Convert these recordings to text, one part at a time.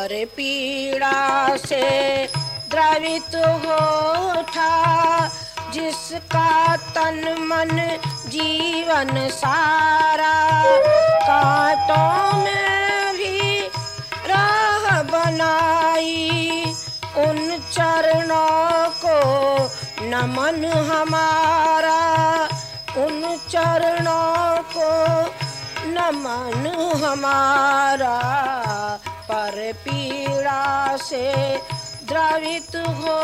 पर पीड़ा से द्रवित हो उठा, जिसका तन मन जीवन सारा कांटों में भी राह बनाई। उन चरणों को नमन हमारा, उन चरणों को नमन हमारा। पर पीड़ा से द्रवित हो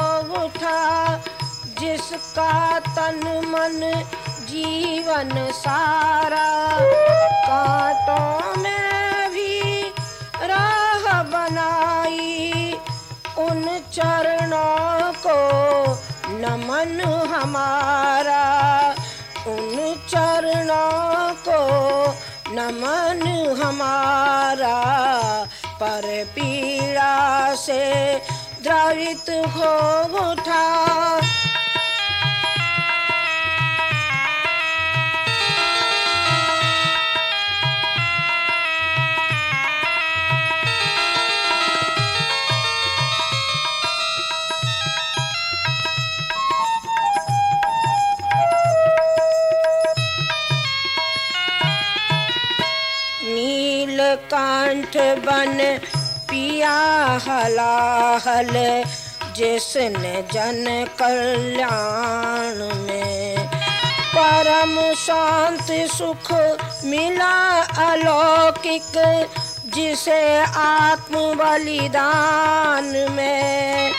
उठा, जिसका तन मन जीवन सारा कांटों में भी राह बनाई। उन चरणों को नमन हमारा, उन चरणों को नमन हमारा। पर पीड़ा से द्रवित हो उठा, नीलकंठ बन पिया हलाहल, जिसने जन कल्याण में परम शांति सुख मिला अलौकिक, जिसे आत्म बलिदान में।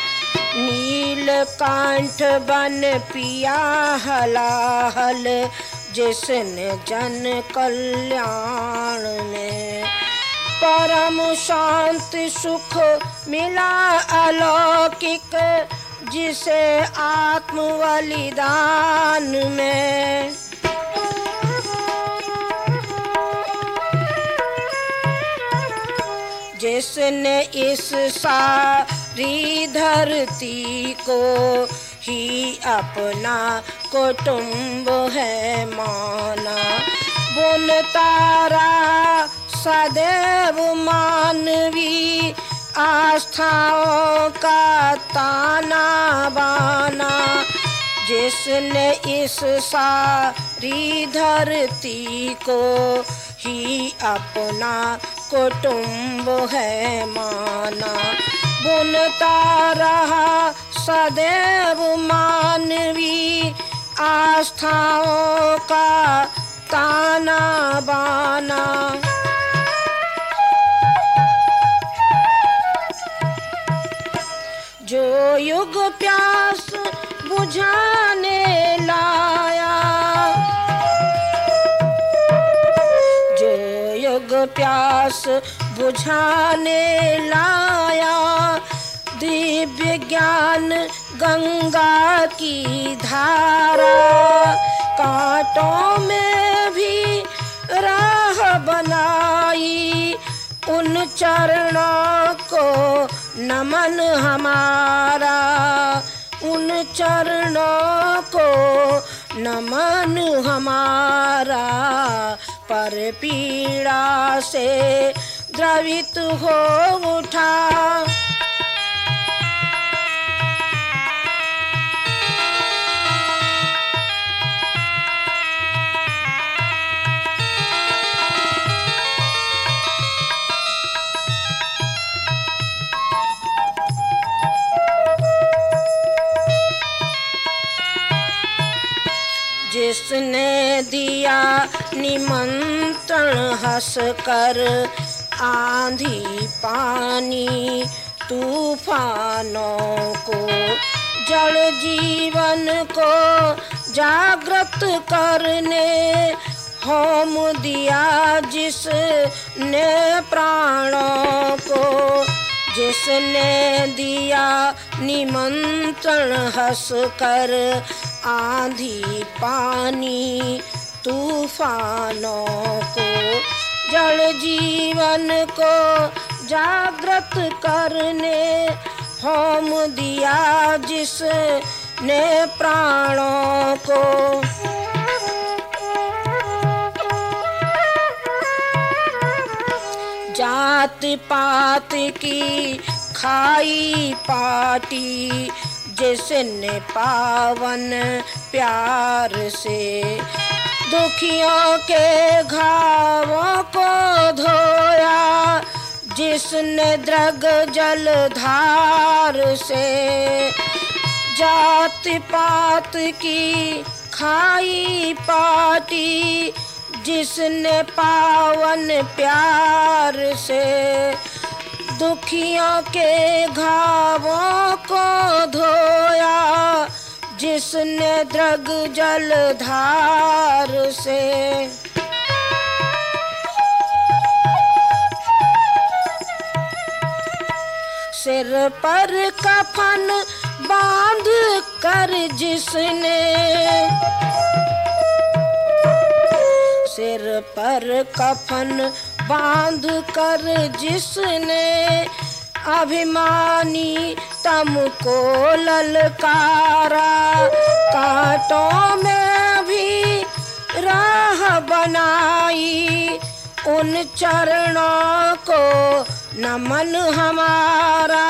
नीलकंठ बन पिया हलाहल, जिसने जन कल्याण में परम शांति सुख मिला अलौकिक, जिसे आत्म बलिदान में। जिसने इस सारी धरती को ही अपना कुटुंब है माना, बुन तारा सदैव मानवी आस्थाओं का ताना बाना। जिसने इस सारी धरती को ही अपना कुटुंब है माना, बुनता रहा सदैव मानवी आस्थाओं का ताना बाना। जो युग प्यास बुझाने लाया, जो युग प्यास बुझाने लाया, दिव्य ज्ञान गंगा की धारा, कांटों में भी राह बनाई। उन चरणों को नमन हमारा, उन चरणों को नमन हमारा। पर पीड़ा से द्रवित हो उठा, जिसने दिया निमंत्रण हंस कर आंधी पानी तूफानों को, जड़ जीवन को जागृत करने होम दिया जिसने प्राणों को। जिसने दिया निमंत्रण हंस कर आंधी पानी तूफानों को, जड़ जीवन को जागृत करने होम दिया जिसने प्राणों को। जात पात की खाई पाटी, जिसने पावन प्यार से दुखियों के घावों को धोया, जिसने द्रग जल धार से जात पात की खाई पाटी, जिसने पावन प्यार से दुखियों के घावों को धोया, जिसने द्रग जल धार से सिर पर कफन बांध कर जिसने, सिर पर कफन बांध कर जिसने अभिमानी तुमको ललकारा, कांटों में भी राह बनाई, उन चरणों को नमन हमारा,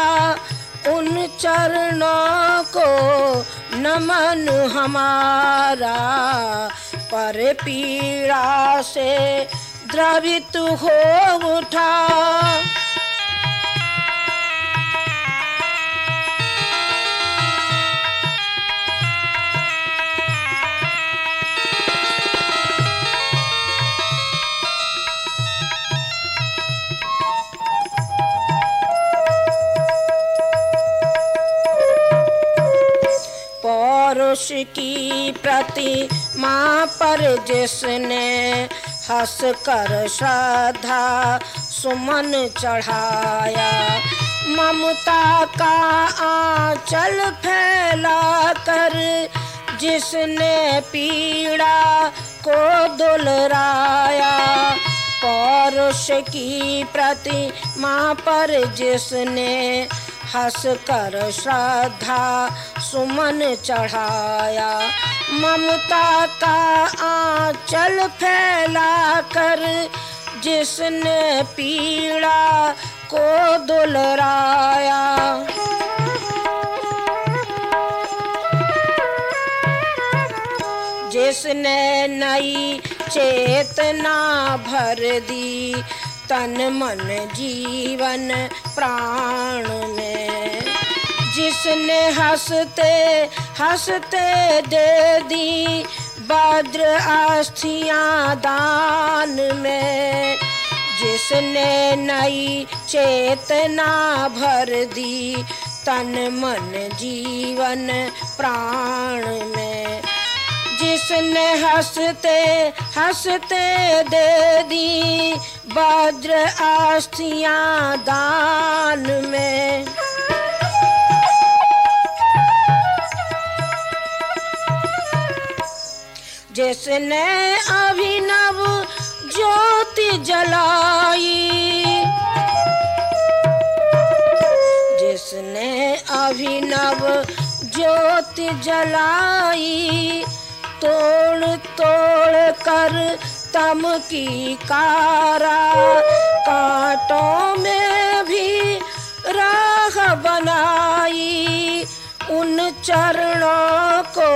उन चरणों को नमन हमारा। पर पीड़ा से द्रवित हो उठा, पौरुष की प्रतिमा पर जिसने हंस कर श्रद्धा सुमन चढ़ाया, ममता का आंचल फैला कर जिसने पीड़ा को दुलराया, पौरुष की प्रतिमा पर जिसने हंस कर श्रद्धा सुमन चढ़ाया, ममता का आंचल फैला कर जिसने पीड़ा को दुलराया, जिसने नई चेतना भर दी तन मन जीवन प्राण में, जिसने हंसते हंसते दे दी वज्र अस्थियां दान में, जिसने नई चेतना भर दी तन मन जीवन प्राण में, जिसने हंसते हंसते दे दी वज्र अस्थियां दान में। जिसने अभिनव ज्योति जलाई, जिसने अभिनव ज्योति जलाई, तोड़ तोड़ कर तम की कारा, कांटों में भी राह बनाई, उन चरणों को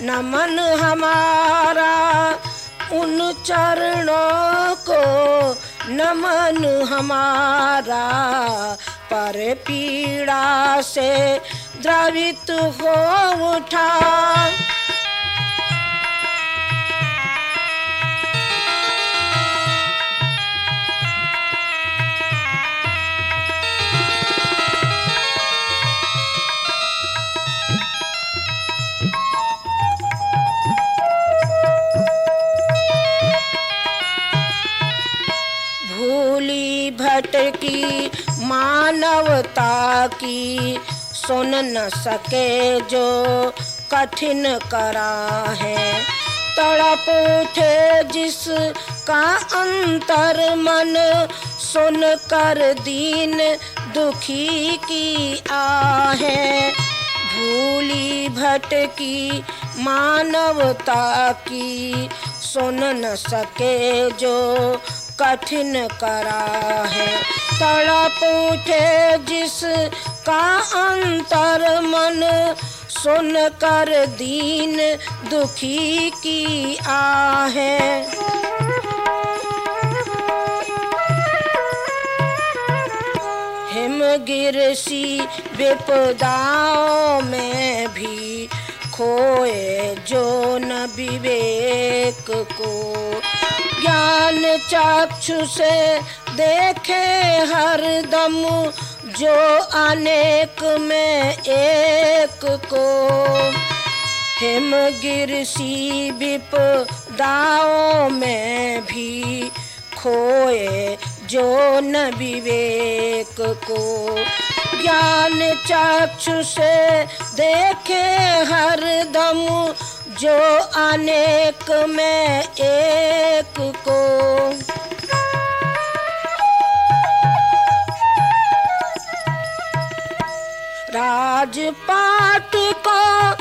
नमन हमारा, उन चरणों को नमन हमारा। पर पीड़ा से द्रवित हो उठा, भटकी मानवता की सुन न सके जो कठिन करा है, तड़प उठे जिसका अंतर मन, सुन कर दीन दुखी की आहें, भूली भटकी मानवता की सुन न सके जो कठिन करा है। तड़प उठे जिसका अंतर मन, सुन कर दीन दुखी की आहें। हिमगिर सी विपदाओं में भी खोए जो न विवेक को, ज्ञान चक्षु से देखे हर दम जो अनेक में एक को। हिमगिर सी विपदाओं में भी खोए जो न विवेक को, ज्ञान चक्षु से देखे हर दम जो अनेक में एक को। राजपाट को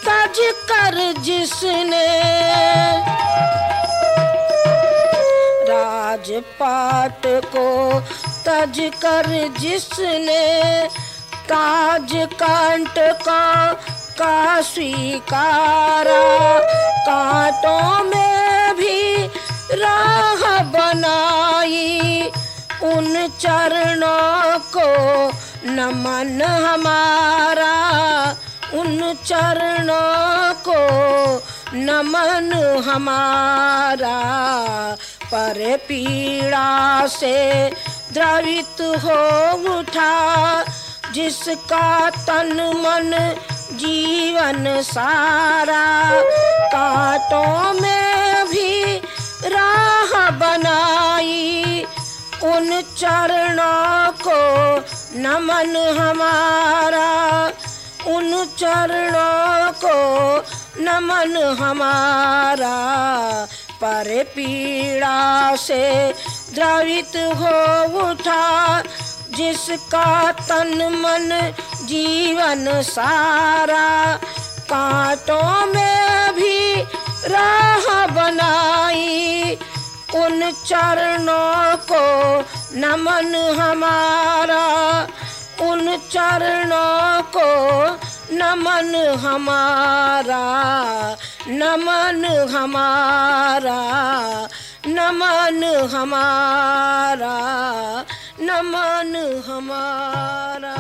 तज कर जिसने, राजपाट को तज कर जिसने, ताज कंटका का स्वीकारा। कांटों में भी राह बनाई, उन चरणों को नमन हमारा, उन चरणों को नमन हमारा। पर पीड़ा से द्रवित हो उठा जिसका तन मन जीवन सारा। कांटों में भी राह बनाई, उन चरणों को नमन हमारा, उन चरणों को नमन हमारा। पर पीड़ा से द्रवित हो उठा जिसका तन मन जीवन सारा। कांटों में भी राह बनाई, उन चरणों को नमन हमारा, उन चरणों को नमन हमारा, नमन हमारा, नमन हमारा, नमन हमारा।